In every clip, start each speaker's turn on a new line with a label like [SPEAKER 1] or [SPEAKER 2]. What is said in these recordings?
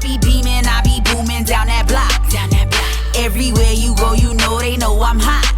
[SPEAKER 1] be beaming, I be booming down that block. Everywhere you go, you know they know I'm hot.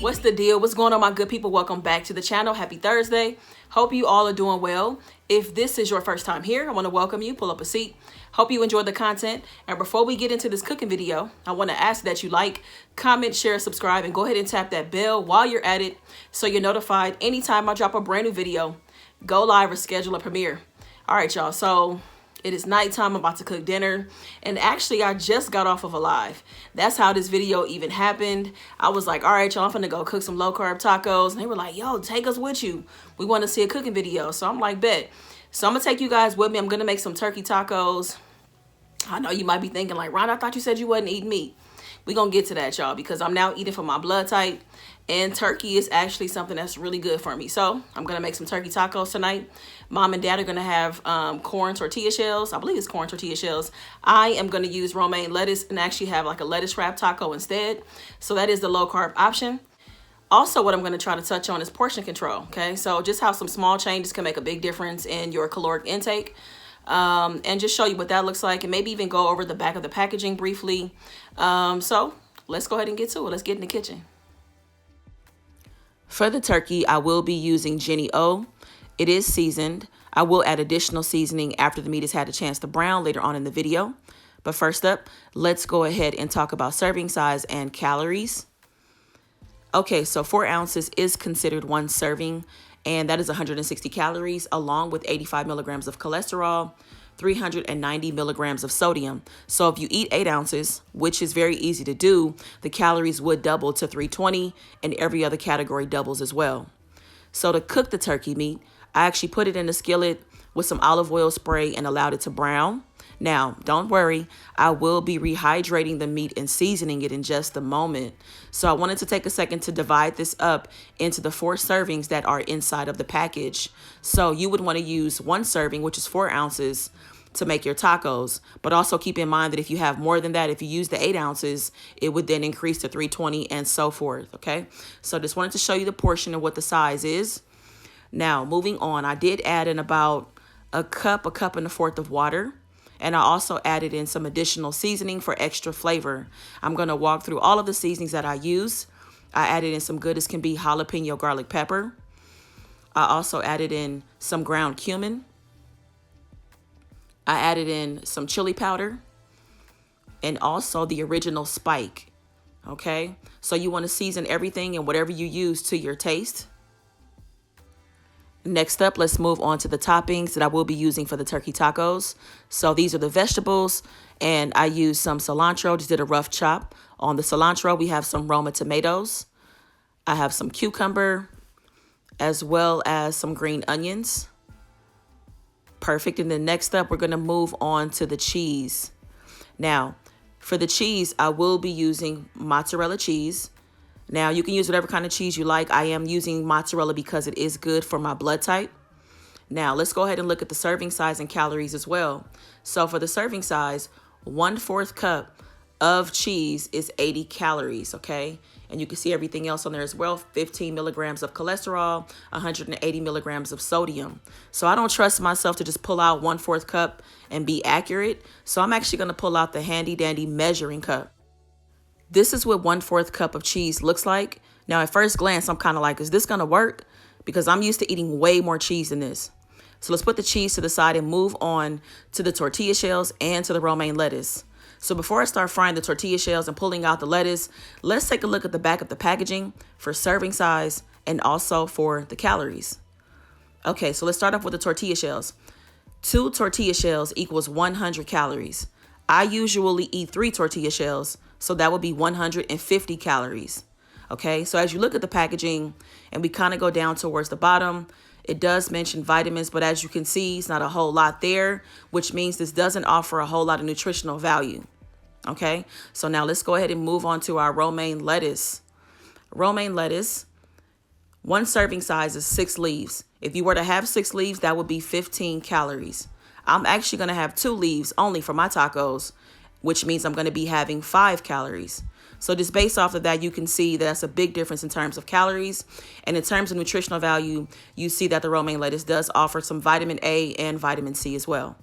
[SPEAKER 2] What's the deal? What's going on, my good people? Welcome back to the channel. Happy Thursday. Hope you all are doing well. If this is your first time here, I want to welcome you. Pull up a seat. Hope you enjoyed the content. And before we get into this cooking video, I want to ask that you like, comment, share, subscribe, and go ahead and tap that bell while you're at it so you're notified anytime I drop a brand new video, go live, or schedule a premiere. All right, y'all. So it is nighttime. I'm about to cook dinner. And actually, I just got off of a live. That's how this video even happened. I was like, all right, y'all, I'm finna go cook some low-carb tacos. And they were like, yo, take us with you. We want to see a cooking video. So I'm like, bet. So I'm going to take you guys with me. I'm going to make some turkey tacos. I know you might be thinking like, Ron, I thought you said you wasn't eating meat. We're going to get to that, y'all, because I'm now eating for my blood type. And turkey is actually something that's really good for me. So I'm going to make some turkey tacos tonight. Mom and Dad are going to have corn tortilla shells. I believe it's corn tortilla shells. I am going to use romaine lettuce and actually have like a lettuce wrap taco instead. So that is the low carb option. Also, what I'm going to try to touch on is portion control. Okay, so just how some small changes can make a big difference in your caloric intake. And just show you what that looks like, and maybe even go over the back of the packaging briefly. So let's go ahead and get to it. Let's get in the kitchen. For the turkey, I will be using Jenny O. It is seasoned. I will add additional seasoning after the meat has had a chance to brown later on in the video. But first up, let's go ahead and talk about serving size and calories. Okay, so 4 ounces is considered one serving, and that is 160 calories along with 85 milligrams of cholesterol, 390 milligrams of sodium. So if you eat 8 ounces, which is very easy to do, the calories would double to 320, and every other category doubles as well. So to cook the turkey meat, I actually put it in a skillet with some olive oil spray and allowed it to brown. Now, don't worry, I will be rehydrating the meat and seasoning it in just a moment. So I wanted to take a second to divide this up into the 4 servings that are inside of the package. So you would want to use 1 serving, which is 4 ounces, to make your tacos. But also keep in mind that if you have more than that, if you use the 8 ounces, it would then increase to 320 and so forth. Okay, so just wanted to show you the portion and what the size is. Now, moving on, I did add in about a cup and 1/4 of water. And I also added in some additional seasoning for extra flavor. I'm going to walk through all of the seasonings that I use. I added in some good as can be jalapeno garlic pepper. I also added in some ground cumin. I added in some chili powder and also the original spike. Okay, so you want to season everything and whatever you use to your taste. Next up, let's move on to the toppings that I will be using for the turkey tacos. So these are the vegetables, and I used some cilantro, just did a rough chop. On the cilantro, we have some Roma tomatoes. I have some cucumber, as well as some green onions. Perfect. And then next up, we're going to move on to the cheese. Now, for the cheese, I will be using mozzarella cheese. Now, you can use whatever kind of cheese you like. I am using mozzarella because it is good for my blood type. Now, let's go ahead and look at the serving size and calories as well. So for the serving size, 1/4 cup of cheese is 80 calories, okay? And you can see everything else on there as well. 15 milligrams of cholesterol, 180 milligrams of sodium. So I don't trust myself to just pull out 1/4 cup and be accurate. So I'm actually going to pull out the handy dandy measuring cup. This is what 1/4 cup of cheese looks like. Now, at first glance, I'm kind of like, is this going to work? Because I'm used to eating way more cheese than this. So let's put the cheese to the side and move on to the tortilla shells and to the romaine lettuce. So before I start frying the tortilla shells and pulling out the lettuce, let's take a look at the back of the packaging for serving size and also for the calories. Okay, so let's start off with the tortilla shells. 2 tortilla shells equals 100 calories. I usually eat 3 tortilla shells, so that would be 150 calories. Okay, so as you look at the packaging and we kind of go down towards the bottom, it does mention vitamins, but as you can see, it's not a whole lot there, which means this doesn't offer a whole lot of nutritional value. Okay, so now let's go ahead and move on to our romaine lettuce. Romaine lettuce, 1 serving size is 6 leaves. If you were to have 6 leaves, that would be 15 calories. I'm actually going to have 2 leaves only for my tacos, which means I'm going to be having 5 calories. So just based off of that, you can see that's a big difference in terms of calories. And in terms of nutritional value, you see that the romaine lettuce does offer some vitamin A and vitamin C as well.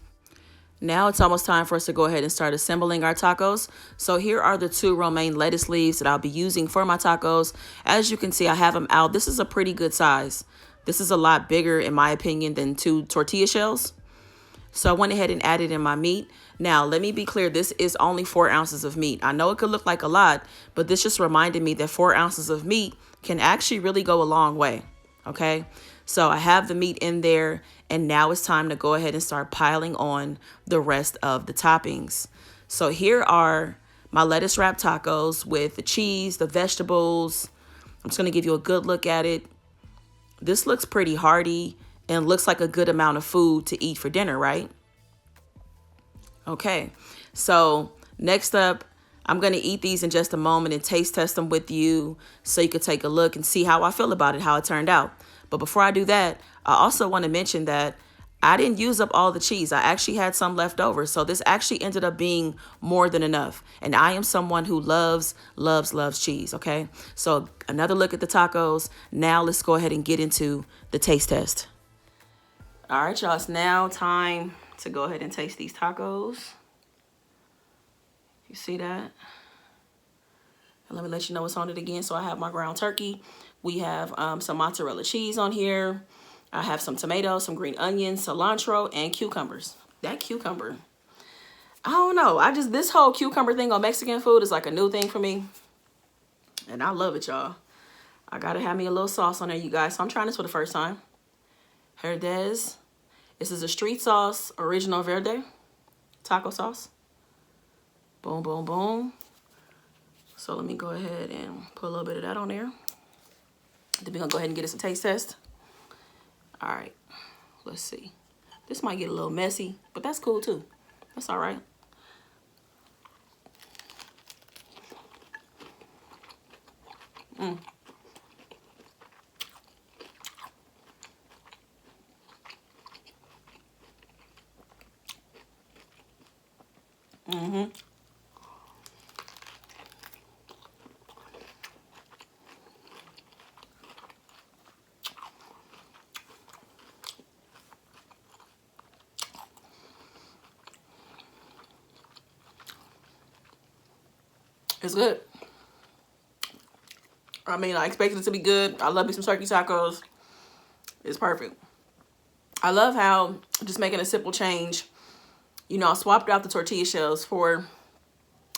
[SPEAKER 2] Now it's almost time for us to go ahead and start assembling our tacos. So here are the 2 romaine lettuce leaves that I'll be using for my tacos. As you can see, I have them out. This is a pretty good size. This is a lot bigger, in my opinion, than 2 tortilla shells. So I went ahead and added in my meat. Now, let me be clear. This is only 4 ounces of meat. I know it could look like a lot, but this just reminded me that 4 ounces of meat can actually really go a long way. Okay, so I have the meat in there, and now it's time to go ahead and start piling on the rest of the toppings. So here are my lettuce wrap tacos with the cheese, the vegetables. I'm just going to give you a good look at it. This looks pretty hearty and looks like a good amount of food to eat for dinner, right? Okay, so next up, I'm going to eat these in just a moment and taste test them with you so you can take a look and see how I feel about it, how it turned out. But before I do that, I also want to mention that I didn't use up all the cheese. I actually had some left over. So this actually ended up being more than enough. And I am someone who loves cheese, okay? So another look at the tacos. Now let's go ahead and get into the taste test. All right, y'all, it's now time to go ahead and taste these tacos. You see that? And let me let you know what's on it again. So I have my ground turkey. We have some mozzarella cheese on here. I have some tomatoes, some green onions, cilantro, and cucumbers. That cucumber, I don't know. This whole cucumber thing on Mexican food is like a new thing for me. And I love it, y'all. I gotta have me a little sauce on there, you guys. So I'm trying this for the first time. Herdez. This is a street sauce, original verde taco sauce. Boom, boom, boom. So let me go ahead and put a little bit of that on there. Then we're gonna go ahead and get us a taste test. All right, let's see. This might get a little messy, but that's cool too. That's all right. It's good. I mean, I expected it to be good. I love me some turkey tacos. It's perfect. I love how just making a simple change. You know, I swapped out the tortilla shells for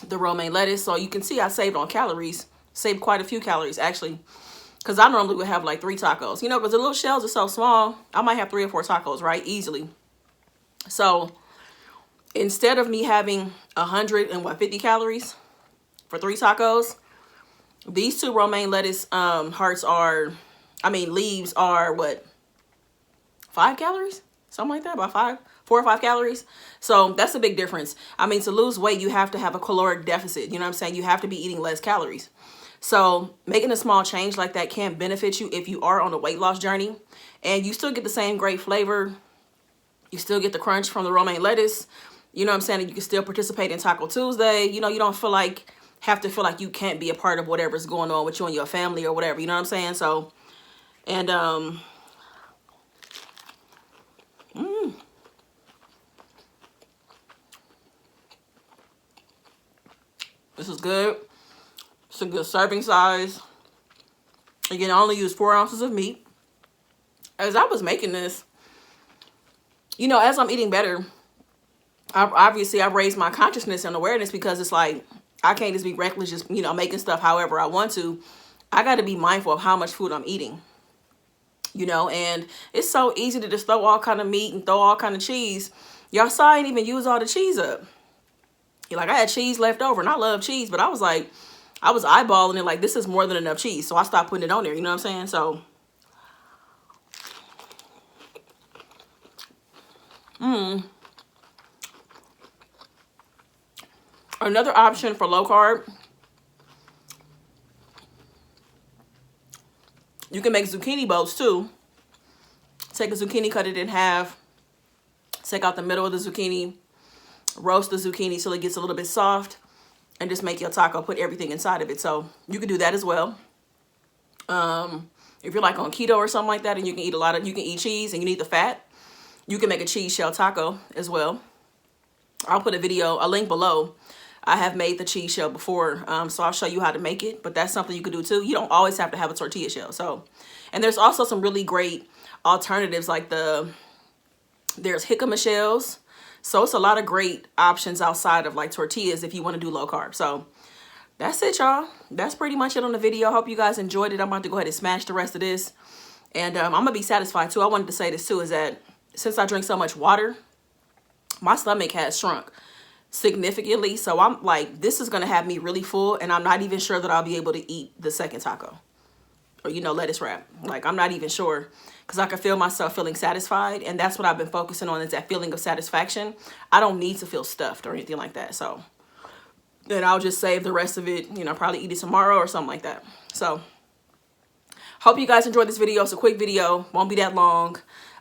[SPEAKER 2] the romaine lettuce. So you can see I saved on calories. Saved quite a few calories, actually. Because I normally would have like 3 tacos. You know, because the little shells are so small. I might have 3 or 4 tacos, right? Easily. So instead of me having 150 calories for 3 tacos, these 2 romaine lettuce leaves are what? 5 calories? Something like that, about 4 or 5 calories. So that's a big difference. I mean, to lose weight, you have to have a caloric deficit. You know what I'm saying? You have to be eating less calories. So making a small change like that can benefit you if you are on a weight loss journey. And you still get the same great flavor. You still get the crunch from the romaine lettuce. You know what I'm saying? And you can still participate in Taco Tuesday. You know, you don't have to feel like you can't be a part of whatever's going on with you and your family or whatever. You know what I'm saying? So, and this is good. It's a good serving size. Again, I only use 4 ounces of meat. As I was making this, you know, as I'm eating better, I've raised my consciousness and awareness, because it's like, I can't just be reckless, just, you know, making stuff however I want to. I got to be mindful of how much food I'm eating, you know, and it's so easy to just throw all kind of meat and throw all kind of cheese. Y'all saw I didn't even use all the cheese up. Like, I had cheese left over, and I love cheese, but I was eyeballing it like, this is more than enough cheese. So I stopped putting it on there, you know what I'm saying? So, another option for low carb, you can make zucchini boats too. Take a zucchini, cut it in half, take out the middle of the zucchini, roast the zucchini till it gets a little bit soft, and just make your taco, put everything inside of it. So you can do that as well. If you're like on keto or something like that, and you can eat cheese and you need the fat, you can make a cheese shell taco as well. I'll put a link below. I have made the cheese shell before, so I'll show you how to make it, but that's something you can do too. You don't always have to have a tortilla shell. So, and there's also some really great alternatives like there's jicama shells. So it's a lot of great options outside of like tortillas if you want to do low carb. So that's it, y'all. That's pretty much it on the video. I hope you guys enjoyed it. I'm about to go ahead and smash the rest of this. And I'm going to be satisfied too. I wanted to say this too, is that since I drink so much water, my stomach has shrunk significantly. So I'm like, this is going to have me really full. And I'm not even sure that I'll be able to eat the second taco. Or, you know, lettuce wrap. Like, I'm not even sure. Because I can feel myself feeling satisfied. And that's what I've been focusing on, is that feeling of satisfaction. I don't need to feel stuffed or anything like that. So then I'll just save the rest of it, you know, probably eat it tomorrow or something like that. So hope you guys enjoyed this video. It's a quick video. Won't be that long.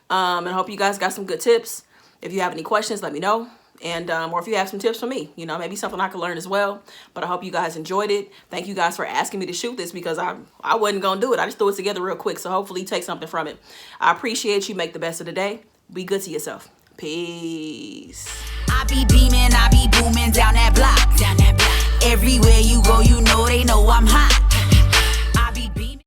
[SPEAKER 2] And I hope you guys got some good tips. If you have any questions, let me know. And or if you have some tips for me, you know, maybe something I could learn as well. But I hope you guys enjoyed it. Thank you guys for asking me to shoot this, because I wasn't gonna do it. I just threw it together real quick, so hopefully you take something from it. I appreciate you. Make the best of the day. Be good to yourself. Peace.
[SPEAKER 1] I be beaming, I be booming.